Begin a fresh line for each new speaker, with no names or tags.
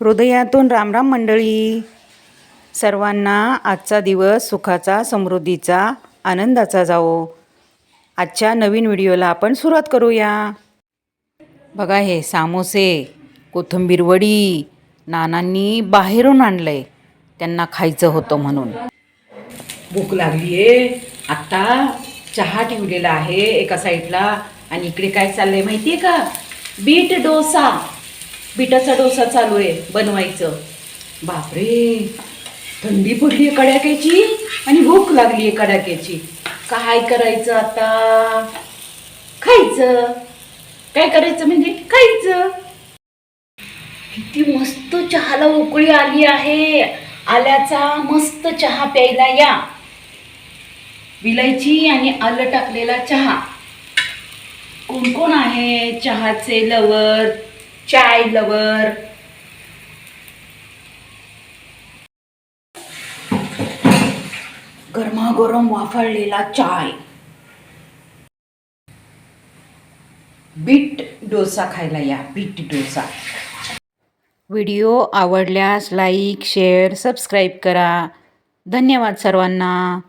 हृदयातून रामराम मंडळी. सर्वांना आजचा दिवस सुखाचा, समृद्धीचा, आनंदाचा जावो. आजच्या नवीन व्हिडिओला आपण सुरुवात करूया. बघा हे सामोसे, कोथिंबीर वडी नानांनी बाहेरून आणलंय, त्यांना खायचं होतं म्हणून. भूक लागली आहे. आता चहा ठेवलेला आहे एका साईडला आणि इकडे काय चाललंय माहिती आहे का? बीट डोसा, बीटाचा डोसा चालू आहे बनवायचं. बापरे, थंडी पडली आहे कडाक्याची आणि भूक लागली आहे कडाक्याची. काय करायचं आता? खायचं. काय करायचं म्हणजे खायचं. किती मस्त चहाला उकळी आली आहे. आल्याचा मस्त चहा प्यायला या. विलायची आणि आलं टाकलेला चहा. कोण कोण आहे चहाचे लवर, चाय लवर? गरमागरम वाफाळलेला चाय. बीट डोसा खायला या, बीट डोसा. व्हिडिओ आवडल्यास लाईक, शेअर, सबस्क्राईब करा. धन्यवाद सर्वांना.